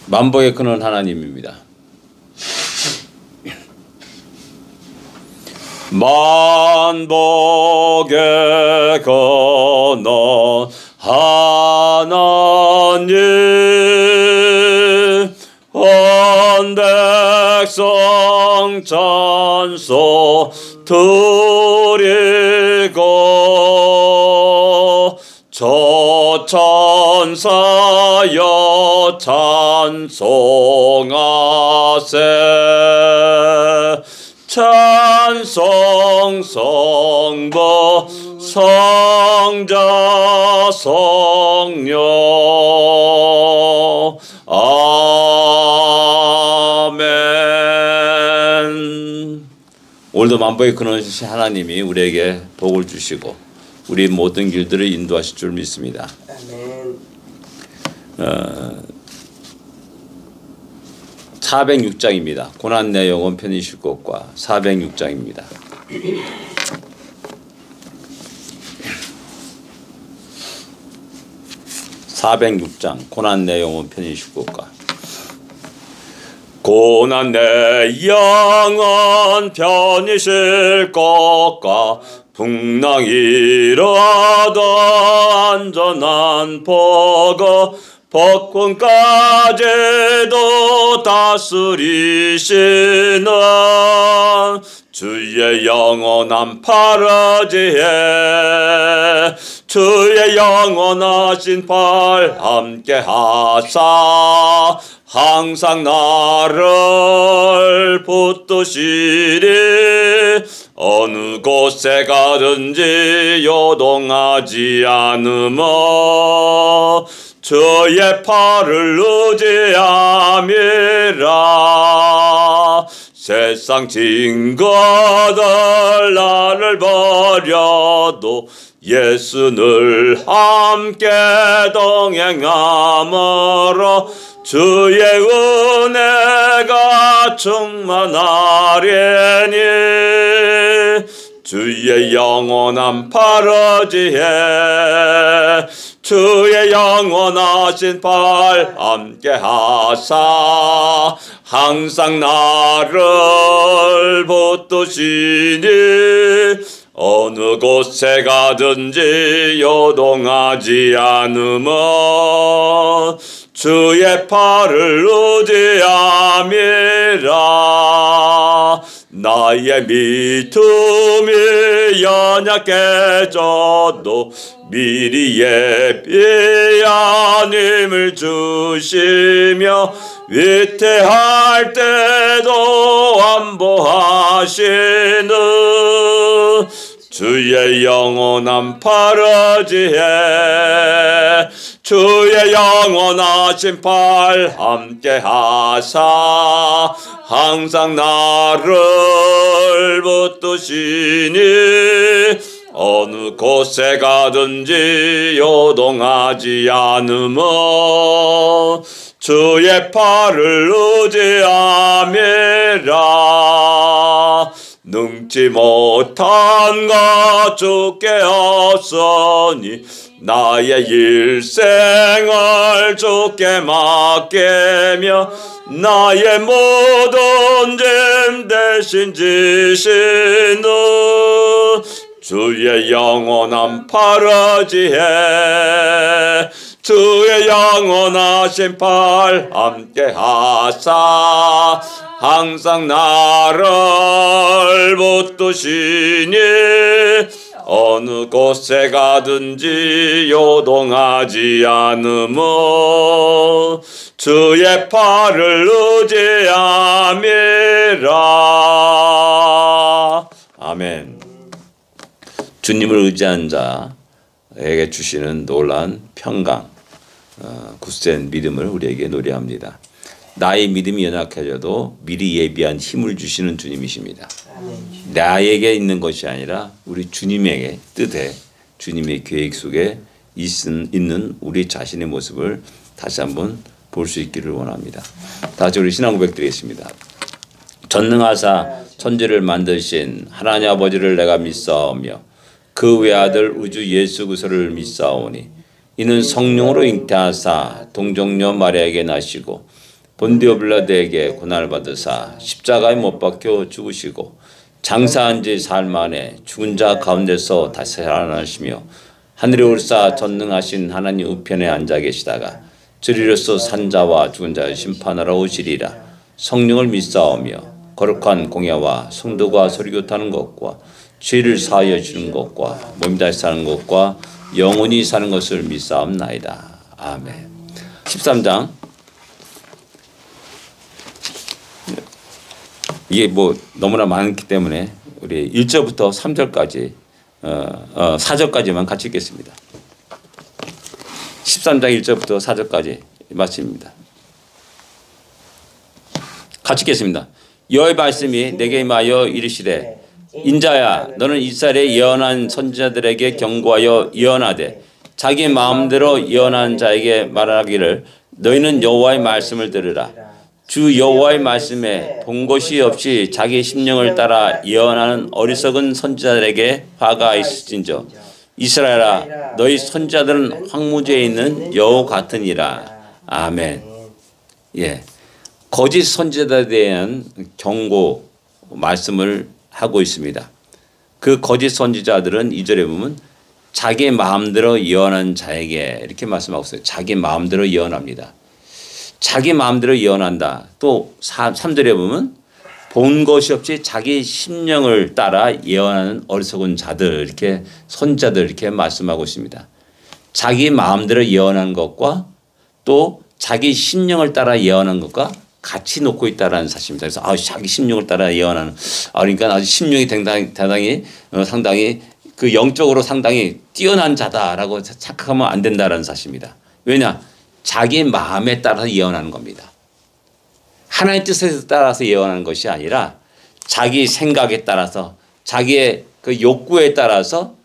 만복의 근원 하나님입니다. 만복의 근원 하나님, 온 백성 찬송 드리고, 저 천사여 찬송하세. 찬송 성부 성자 성령. 아멘. 오늘도 만복의 근원이신 하나님이 우리에게 복을 주시고 우리 모든 길들을 인도하실 줄 믿습니다. 아멘. 406장입니다. 고난내 영혼 편히 쉴 곳과 406장입니다. 406장 고난내 영혼 편히 쉴 곳과 고난내 영혼 편히 쉴 곳과 풍랑이 일어도 안전한 보고 복군까지도 다스리시는 주의 영원한 팔아지에 주의 영원하신 팔 함께 하사 항상 나를 붙드시리. 어느 곳에 가든지 요동하지 않으며 주의 팔을 의지함이라. 세상 친구들 나를 버려도 예수 늘 함께 동행함으로 주의 은혜가 충만하리니. 주의 영원한 팔아지에 주의 영원하신 팔 함께 하사 항상 나를 붙드시니. 어느 곳에 가든지 요동하지 않으며 주의 팔을 의지함이라. 나의 믿음이 연약해져도 미리 예비한 힘을 주시며 위태할 때도 안보하시는 주의 영원한 팔아지에 주의 영원하신 팔 함께 하사 항상 나를 붙드시니. 어느 곳에 가든지 요동하지 않으며 주의 팔을 의지함이라. 능지 못한 것 주께 없으니 나의 일생을 주께 맡기며 나의 모든 짐 대신 지시는 주의 영원한 팔아지에 주의 영원하신 팔 함께 하사 항상 나를 붙드시니. 어느 곳에 가든지 요동하지 않으며 주의 팔을 의지함이라. 아멘. 주님을 의지한 자에게 주시는 놀라운 평강, 굳센 믿음을 우리에게 노래합니다. 나의 믿음이 연약해져도 미리 예비한 힘을 주시는 주님이십니다. 나에게 있는 것이 아니라 우리 주님에게 뜻에 주님의 계획 속에 있는 우리 자신의 모습을 다시 한번 볼 수 있기를 원합니다. 다시 우리 신앙 고백드리겠습니다. 전능하사 천지를 만드신 하나님 아버지를 내가 믿사오며 그 외아들 우주 예수 그리스도를 믿사오니 이는 성령으로 잉태하사 동정녀 마리아에게 나시고 본디오 빌라도에게 고난을 받으사 십자가에 못 박혀 죽으시고 장사한 지 사흘 만에 죽은 자 가운데서 다시 살아나시며 하늘에 올사 전능하신 하나님 우편에 앉아 계시다가 저리로서 산자와 죽은 자를 심판하러 오시리라. 성령을 믿사오며 거룩한 공예와 성도가 설교하는 것과 죄를 사하여 주는 것과 몸이 다시 사는 것과 영원히 사는 것을 믿사옵나이다. 아멘. 13장. 이게 뭐 너무나 많기 때문에 우리 1절부터 3절까지 4절까지만 같이 읽겠습니다. 13장 1절부터 4절까지 말씀입니다. 같이 읽겠습니다. 여호와의 말씀이 내게 임하여 이르시되 인자야 너는 이스라엘의 예언한 선지자들에게 경고하여 예언하되 자기 마음대로 예언한 자에게 말하기를 너희는 여호와의 말씀을 들으라. 주 여호와의 말씀에 본 것이 없이 자기 심령을 따라 예언하는 어리석은 선지자들에게 화가 있을진저 이스라엘아 너희 선지자들은 황무지에 있는 여우 같으니라. 아멘. 예, 거짓 선지자들에 대한 경고 말씀을 하고 있습니다. 그 거짓 선지자들은 2절에 보면 자기 마음대로 예언한 자에게 이렇게 말씀하고 있어요. 자기 마음대로 예언합니다. 자기 마음대로 예언한다. 또 3절에 보면 본 것이 없이 자기 심령을 따라 예언하는 어리석은 자들 이렇게 선자들 이렇게 말씀하고 있습니다. 자기 마음대로 예언하는 것과 또 자기 심령을 따라 예언하는 것과 같이 놓고 있다라는 사실입니다. 그래서 자기 심령을 따라 예언하는 그러니까 아주 심령이 상당히 그 영적으로 상당히 뛰어난 자다라고 착각하면 안 된다라는 사실입니다. 왜냐? 자기 마음에 따라서 예언하는 겁니다. 하나님 뜻에 따라서 예언하는 것이 아니라 자기 생각에 따라서 자기의 그 욕구에 따라서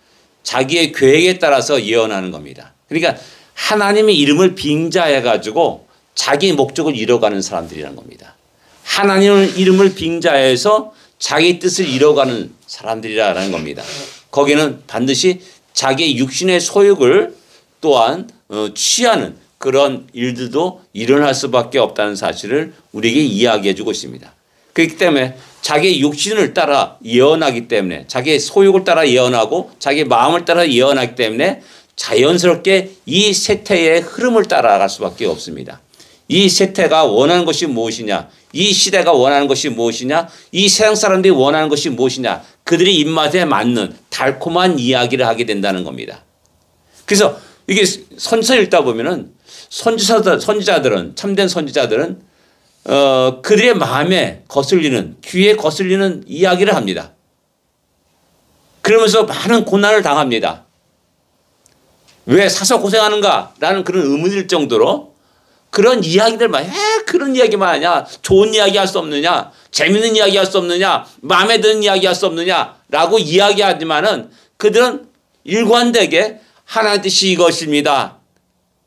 자기의 계획에 따라서 예언하는 겁니다. 그러니까 하나님의 이름을 빙자해 가지고 자기 목적을 이뤄가는 사람들이라는 겁니다. 하나님의 이름을 빙자해서 자기 뜻을 이뤄가는 사람들이라는 겁니다. 거기는 반드시 자기의 육신의 소욕을 또한 취하는 그런 일들도 일어날 수밖에 없다는 사실을 우리에게 이야기해 주고 있습니다. 그렇기 때문에 자기의 육신을 따라 예언하기 때문에 자기의 소욕을 따라 예언하고 자기의 마음을 따라 예언하기 때문에 자연스럽게 이 세태의 흐름을 따라갈 수밖에 없습니다. 이 세태가 원하는 것이 무엇이냐, 이 시대가 원하는 것이 무엇이냐, 이 세상 사람들이 원하는 것이 무엇이냐, 그들의 입맛에 맞는 달콤한 이야기를 하게 된다는 겁니다. 그래서 이게 선서 읽다 보면은 선지자들은 참된 선지자들은 그들의 마음에 거슬리는 귀에 거슬리는 이야기를 합니다. 그러면서 많은 고난을 당합니다. 왜 사서 고생하는가라는 그런 의문일 정도로 그런 이야기들만 그런 이야기만 하냐, 좋은 이야기 할 수 없느냐, 재밌는 이야기 할 수 없느냐, 마음에 드는 이야기 할 수 없느냐라고 이야기하지만은 그들은 일관되게 하나님의 뜻이 이것입니다.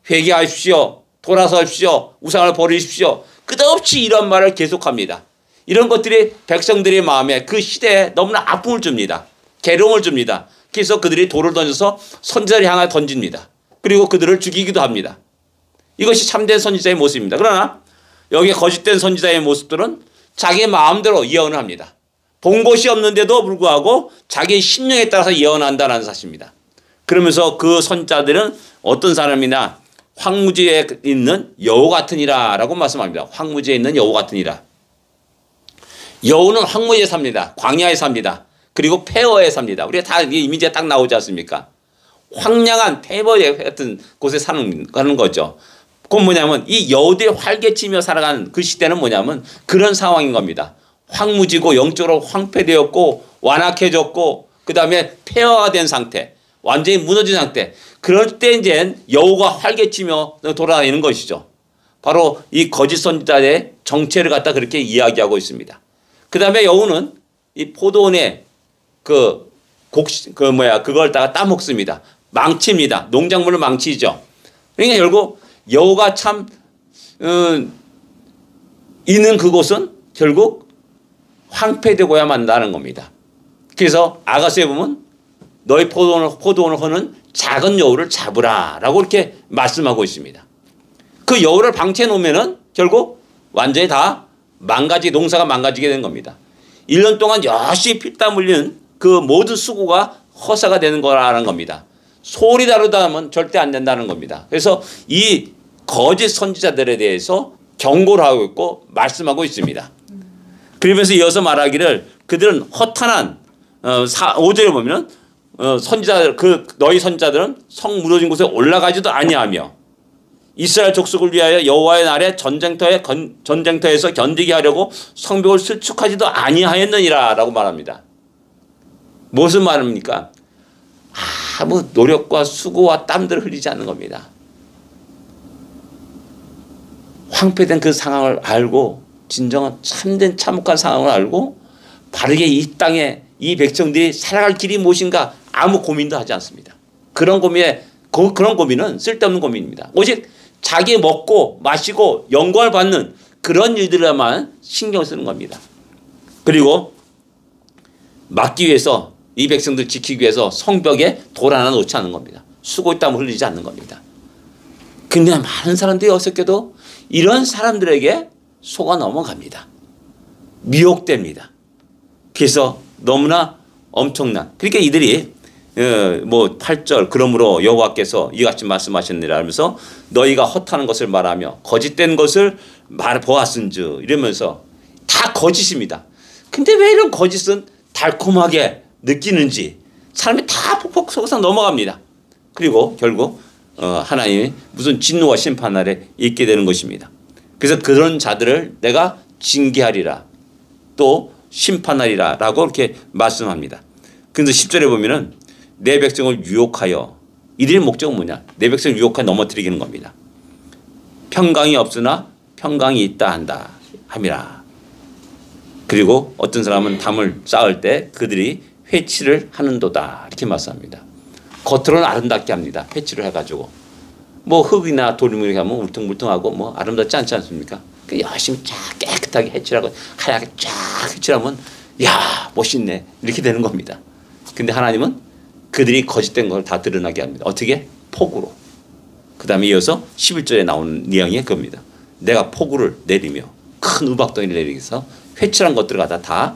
회개하십시오. 돌아서십시오. 우상을 버리십시오. 끝없이 이런 말을 계속합니다. 이런 것들이 백성들의 마음에 그 시대에 너무나 아픔을 줍니다. 괴로움을 줍니다. 그래서 그들이 돌을 던져서 선지자를 향해 던집니다. 그리고 그들을 죽이기도 합니다. 이것이 참된 선지자의 모습입니다. 그러나 여기 거짓된 선지자의 모습들은 자기 마음대로 예언을 합니다. 본 것이 없는데도 불구하고 자기 심령에 따라서 예언한다는 사실입니다. 그러면서 그 선지자들은 어떤 사람이나 황무지에 있는 여우 같으니라 라고 말씀합니다. 황무지에 있는 여우 같으니라. 여우는 황무지에 삽니다. 광야에 삽니다. 그리고 폐허에 삽니다. 우리가 다 이미지가 딱 나오지 않습니까? 황량한 폐허 같은 곳에 사는 거죠. 그건 뭐냐면 이 여우들이 활개치며 살아가는 그 시대는 뭐냐면 그런 상황인 겁니다. 황무지고 영적으로 황폐되었고 완악해졌고 그 다음에 폐허가 된 상태, 완전히 무너진 상태. 그럴 때 이제 여우가 활개치며 돌아다니는 것이죠. 바로 이 거짓 선지자의 정체를 갖다 그렇게 이야기하고 있습니다. 그 다음에 여우는 이 포도원에 그걸 따먹습니다. 망칩니다. 농작물을 망치죠. 그러니까 결국 여우가 참 있는 그곳은 결국 황폐되고야 만다는 겁니다. 그래서 아가서에 보면 너희 포도원을 허는 작은 여우를 잡으라 라고 이렇게 말씀하고 있습니다. 그 여우를 방치해 놓으면은 결국 완전히 다 농사가 망가지게 된 겁니다. 1년 동안 열심히 피땀 흘리는 그 모든 수고가 허사가 되는 거라는 겁니다. 소리 다루다 하면 절대 안 된다는 겁니다. 그래서 이 거짓 선지자들에 대해서 경고를 하고 있고 말씀하고 있습니다. 그러면서 이어서 말하기를 그들은 허탄한 5절에 보면은 선지자들 너희 선지자들은 성 무너진 곳에 올라가지도 아니하며 이스라엘 족속을 위하여 여호와의 날에 전쟁터에서 견디게 하려고 성벽을 수축하지도 아니하였느니라라고 말합니다. 무슨 말입니까? 아무 노력과 수고와 땀들을 흘리지 않는 겁니다. 황폐된 그 상황을 알고 진정한 참된 참혹한 상황을 알고 바르게 이 땅에 이 백성들이 살아갈 길이 무엇인가 아무 고민도 하지 않습니다. 그런 고민은 쓸데없는 고민입니다. 오직 자기 먹고 마시고 영광을 받는 그런 일들에만 신경 쓰는 겁니다. 그리고 막기 위해서 이 백성들 지키기 위해서 성벽에 돌 하나 놓지 않는 겁니다. 수고 땀을 흘리지 않는 겁니다. 근데 많은 사람들이 어색해도 이런 사람들에게 속아 넘어갑니다. 미혹됩니다. 그래서 너무나 엄청난 그러니까 이들이 8절 그러므로 여호와께서 이같이 말씀하셨느니라 하면서 너희가 헛하는 것을 말하며 거짓된 것을 보았은즉 이러면서 다 거짓입니다. 근데 왜 이런 거짓은 달콤하게 느끼는지 사람이 다 폭폭 속아서 넘어갑니다. 그리고 결국 하나님이 무슨 진노와 심판 아래 있게 되는 것입니다. 그래서 그런 자들을 내가 징계하리라 또 심판하리라 라고 이렇게 말씀합니다. 그래서 10절에 보면은 내 백성을 유혹하여 이들의 목적은 뭐냐? 내 백성을 유혹하여 넘어뜨리는 겁니다. 평강이 없으나 평강이 있다 한다 함이라. 그리고 어떤 사람은 담을 쌓을 때 그들이 회치를 하는도다 이렇게 말씀합니다. 겉으로는 아름답게 합니다. 회치를 해가지고 뭐 흙이나 돌무리 하면 울퉁불퉁하고 뭐 아름답지 않지 않습니까? 열심히 쫙 깨끗하게 해치라고 하얗게 쫙 해치라면 야 멋있네 이렇게 되는 겁니다. 근데 하나님은 그들이 거짓된 걸 다 드러나게 합니다. 어떻게? 폭우로. 그 다음에 이어서 11절에 나오는 내용이 그겁니다. 내가 폭우를 내리며 큰 우박덩이를 내리면서 회칠한 것들을 갖다 다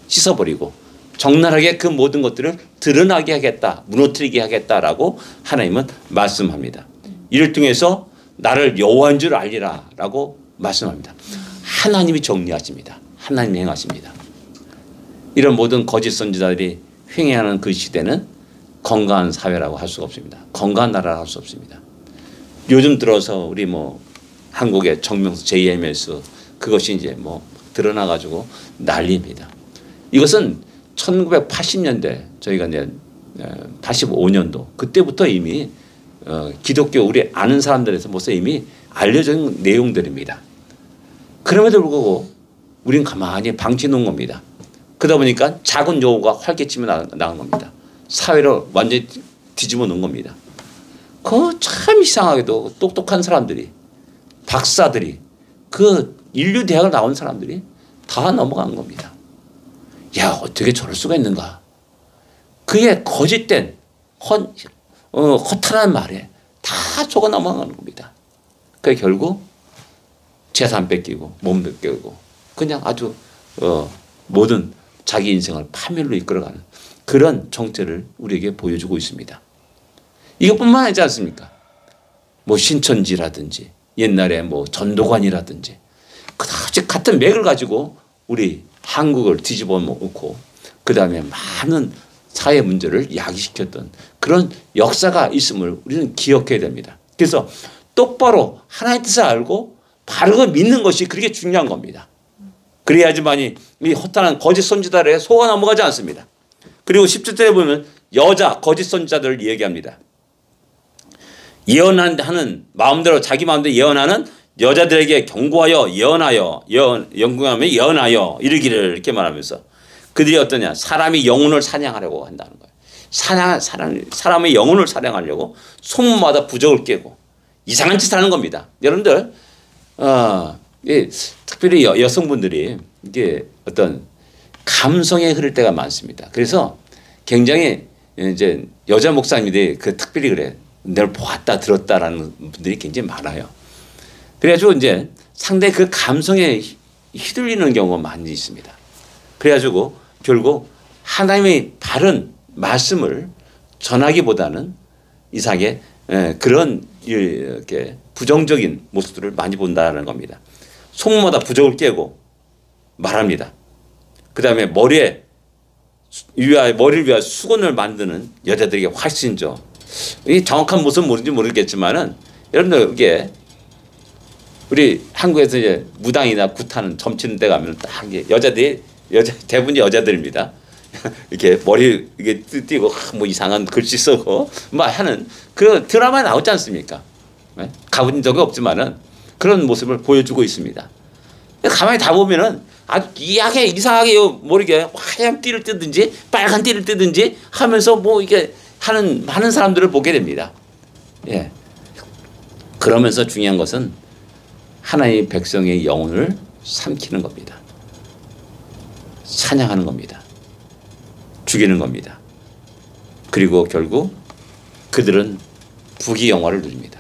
씻어버리고 적나라하게 그 모든 것들을 드러나게 하겠다. 무너뜨리게 하겠다라고 하나님은 말씀합니다. 이를 통해서 나를 여호와인 줄 알리라 라고 말씀합니다. 하나님이 정리하십니다. 하나님이 행하십니다. 이런 모든 거짓 선지자들이 횡행하는 그 시대는 건강한 사회라고 할 수가 없습니다. 건강한 나라라고 할 수 없습니다. 요즘 들어서 우리 한국의 정명수 JMS 그것이 이제 드러나가지고 난리입니다. 이것은 1980년대 저희가 이제 85년도 그때부터 이미 기독교 우리 아는 사람들에서 벌써 이미 알려진 내용들입니다. 그럼에도 불구하고 우리는 가만히 방치 놓은 겁니다. 그러다 보니까 작은 여우가 활개치며 나간 겁니다. 사회를 완전히 뒤집어 놓은 겁니다. 참 이상하게도 똑똑한 사람들이 박사들이 그 인류 대학을 나온 사람들이 다 넘어간 겁니다. 야 어떻게 저럴 수가 있는가. 그게 거짓된 허탄한 말에 다 속아 넘어가는 겁니다. 그 결국 재산 뺏기고 몸 뺏기고 그냥 아주 모든 자기 인생을 파멸로 이끌어가는 그런 정체를 우리에게 보여주고 있습니다. 이것뿐만 아니지 않습니까? 신천지라든지 옛날에 전도관이라든지 그다지 같은 맥을 가지고 우리 한국을 뒤집어 놓고 그 다음에 많은 사회 문제를 야기시켰던 그런 역사가 있음을 우리는 기억해야 됩니다. 그래서 똑바로 하나님의 뜻을 알고 바르고 믿는 것이 그렇게 중요한 겁니다. 그래야지만이 이 허탄한 거짓 선지자들의 속아 넘어가지 않습니다. 그리고 17절에 보면 여자 거짓 선지자들을 얘기합니다. 예언하는 마음대로 자기 마음대로 예언하는 여자들에게 경고하여 예언하여 이르기를 이렇게 말하면서 그들이 어떠냐 사람이 영혼을 사냥하려고 한다는 거예요. 사람의 영혼을 사냥하려고 소문마다 부적을 깨고 이상한 짓을 하는 겁니다. 여러분들 특별히 여성분들이 이게 어떤 감성에 흐를 때가 많습니다. 그래서 굉장히 이제 여자 목사님들이 특별히 그래. 널 보았다 들었다라는 분들이 굉장히 많아요. 그래가지고 이제 상당히 그 감성에 휘둘리는 경우가 많이 있습니다. 그래가지고 결국 하나님의 바른 말씀을 전하기보다는 이상하게 그런 이렇게 부정적인 모습들을 많이 본다는 겁니다. 속마다 부적을 깨고 말합니다. 그 다음에 머리를 위하여 수건을 만드는 여자들에게 훨씬 이 정확한 모습은 모르는지 모르겠지만은 여러분들 이게 우리 한국에서 이제 무당이나 구타는 점치는 데 가면 딱 대부분이 여자들입니다. 이렇게 머리 이게 띄고 뭐 이상한 글씨 쓰고 막 하는 그 드라마에 나오지 않습니까? 가본 적이 없지만은 그런 모습을 보여주고 있습니다. 가만히 다 보면은 아주 이상하게 모르게 하얀 띠를 뜨든지 빨간 띠를 뜨든지 하면서 뭐 이게 하는 사람들을 보게 됩니다. 예. 그러면서 중요한 것은 하나님의 백성의 영혼을 삼키는 겁니다. 사냥하는 겁니다. 죽이는 겁니다. 그리고 결국 그들은 부귀영화를 누립니다.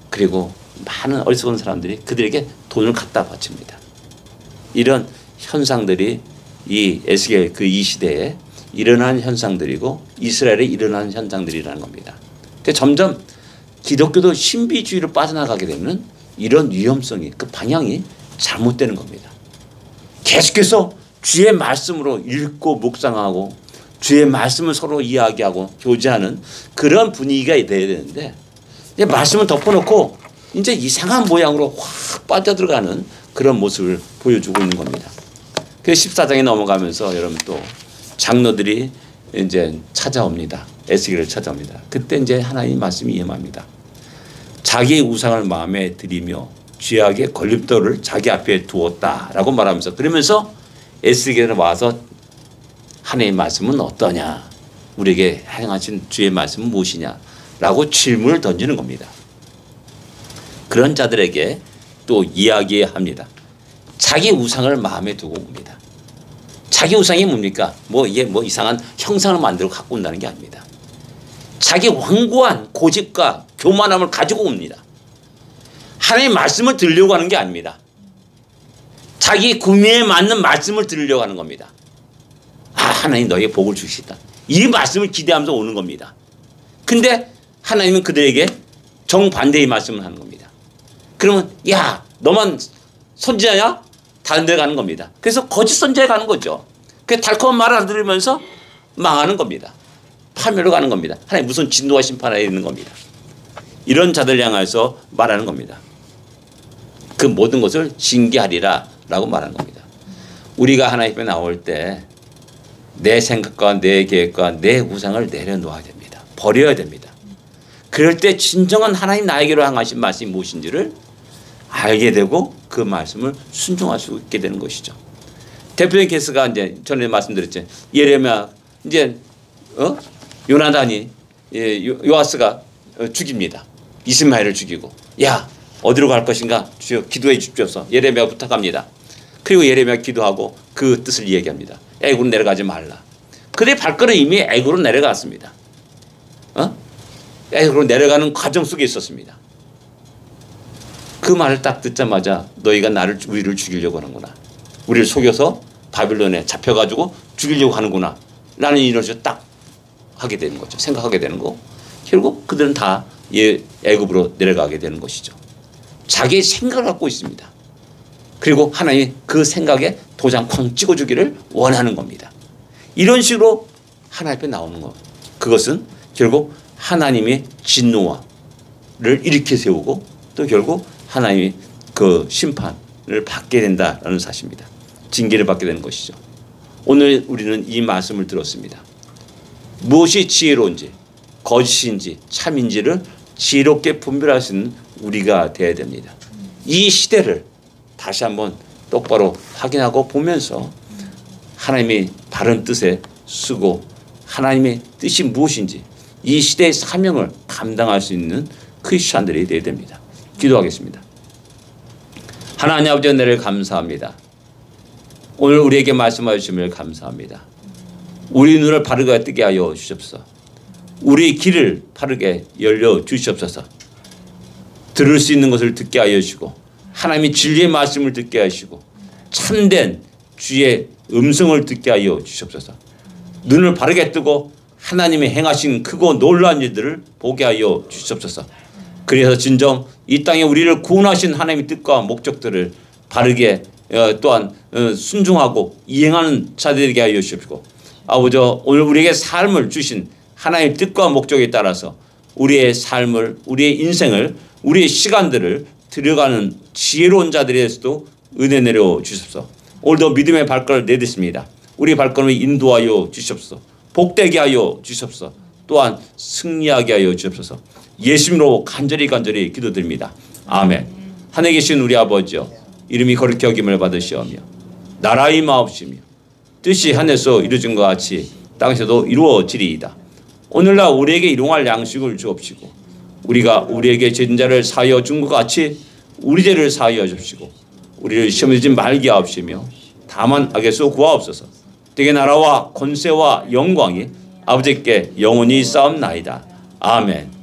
그리고 많은 어리석은 사람들이 그들에게 돈을 갖다 바칩니다. 이런 현상들이 이 에스겔 이 시대에 일어난 현상들이고 이스라엘에 일어난 현상들이라는 겁니다. 근데 점점 기독교도 신비주의로 빠져나가게 되면 이런 위험성이 그 방향이 잘못되는 겁니다. 계속해서 주의 말씀으로 읽고 묵상하고 주의 말씀을 서로 이야기하고 교제하는 그런 분위기가 돼야 되는데 이제 말씀을 덮어놓고 이제 이상한 모양으로 확 빠져들어가는 그런 모습을 보여주고 있는 겁니다. 그래서 14장에 넘어가면서 여러분 또 장로들이 이제 찾아옵니다. 에스겔을 찾아옵니다. 그때 이제 하나님 말씀이 임합니다. 자기의 우상을 마음에 들이며 죄악의 걸림돌을 자기 앞에 두었다라고 말하면서 그러면서 에스겔은 와서 하나님의 말씀은 어떠냐? 우리에게 행하신 주의 말씀은 무엇이냐라고 질문을 던지는 겁니다. 그런 자들에게 또 이야기합니다. 자기 우상을 마음에 두고 옵니다. 자기 우상이 뭡니까? 이게 이상한 형상을 만들고 갖고 온다는 게 아닙니다. 자기 완고한 고집과 교만함을 가지고 옵니다. 하나님의 말씀을 들으려고 하는 게 아닙니다. 자기 구미에 맞는 말씀을 들으려고 하는 겁니다. 하나님 너에게 복을 주시다. 이 말씀을 기대하면서 오는 겁니다. 근데 하나님은 그들에게 정반대의 말씀을 하는 겁니다. 그러면 야 너만 선지자냐? 다른 데 가는 겁니다. 그래서 거짓 선지자에 가는 거죠. 그 달콤한 말을 안 들으면서 망하는 겁니다. 파멸로 가는 겁니다. 하나님 무슨 진노와 심판에 있는 겁니다. 이런 자들 향해서 말하는 겁니다. 그 모든 것을 징계하리라 라고 말하는 겁니다. 우리가 하나님 앞에 나올 때 내 생각과 내 계획과 내 우상을 내려놓아야 됩니다. 버려야 됩니다. 그럴 때 진정한 하나님 나에게로 향하신 말씀이 무엇인지를 알게 되고 그 말씀을 순종할 수 있게 되는 것이죠. 대표적인 케이스가 이제 전에 말씀드렸죠. 예레미야 이제 요나단이 요아스가 죽입니다. 이스마엘을 죽이고 야 어디로 갈 것인가 주여 기도해 주십시오. 예레미야 부탁합니다. 그리고 예레미야 기도하고 그 뜻을 얘기합니다. 애굽으로 내려가지 말라. 그의 발걸음이 이미 애굽으로 내려갔습니다. 애굽으로 내려가는 과정 속에 있었습니다. 그 말을 딱 듣자마자 너희가 우리를 죽이려고 하는구나. 우리를 속여서 바빌론에 잡혀가지고 죽이려고 하는구나. 라는 이론을 딱 하게 되는 거죠. 생각하게 되는 거. 결국 그들은 다 애굽으로 내려가게 되는 것이죠. 자기의 생각을 갖고 있습니다. 그리고 하나님이 그 생각에 도장 쾅 찍어주기를 원하는 겁니다. 이런 식으로 하나님 앞에 나오는 것. 그것은 결국 하나님의 진노를 일으켜 세우고 또 결국 하나님이 그 심판을 받게 된다라는 사실입니다. 징계를 받게 되는 것이죠. 오늘 우리는 이 말씀을 들었습니다. 무엇이 지혜로운지 거짓인지 참인지를 지혜롭게 분별할 수 있는 우리가 되어야 됩니다. 이 시대를 다시 한번 똑바로 확인하고 보면서 하나님의 바른 뜻에 쓰고 하나님의 뜻이 무엇인지 이 시대의 사명을 감당할 수 있는 크리스찬들이 되어야 됩니다. 기도하겠습니다. 하나님 아버지 은혜를 감사합니다. 오늘 우리에게 말씀하여 주심을 감사합니다. 우리 눈을 바르게 뜨게 하여 주십소서. 우리 길을 바르게 열려 주시옵소서. 들을 수 있는 것을 듣게 하여 주시고 하나님의 진리의 말씀을 듣게 하시고 참된 주의 음성을 듣게 하여 주시옵소서. 눈을 바르게 뜨고 하나님의 행하신 크고 놀라운 일들을 보게 하여 주시옵소서. 그래서 진정 이 땅에 우리를 구원하신 하나님의 뜻과 목적들을 바르게 또한 순종하고 이행하는 자들에게 하여 주시옵시고, 아버지 오늘 우리에게 삶을 주신 하나님의 뜻과 목적에 따라서 우리의 삶을, 우리의 인생을, 우리의 시간들을 들어가는 지혜로운 자들에게서도 은혜 내려 주십시오. 오늘도 믿음의 발걸음을 내딛습니다. 우리 발걸음을 인도하여 주십시오. 복되게 하여 주십시오. 또한 승리하게 하여 주옵소서. 예수님으로 간절히 기도드립니다. 아멘. 하늘에 계신 우리 아버지여, 이름이 거룩히 여김을 받으시오며 나라의 임하옵시며 뜻이 하늘에서 이루어진 것 같이 땅에서도 이루어지리이다. 오늘날 우리에게 일용할 양식을 주옵시고 우리가 우리에게 죄진 자를 사하여 준 것 같이 우리 죄를 사하여 주옵시고 우리를 시험에 들지 말게 하옵시며 다만 악에서 구하옵소서. 되게 나라와 권세와 영광이 아버지께 영원히 쌓옵나이다. 아멘.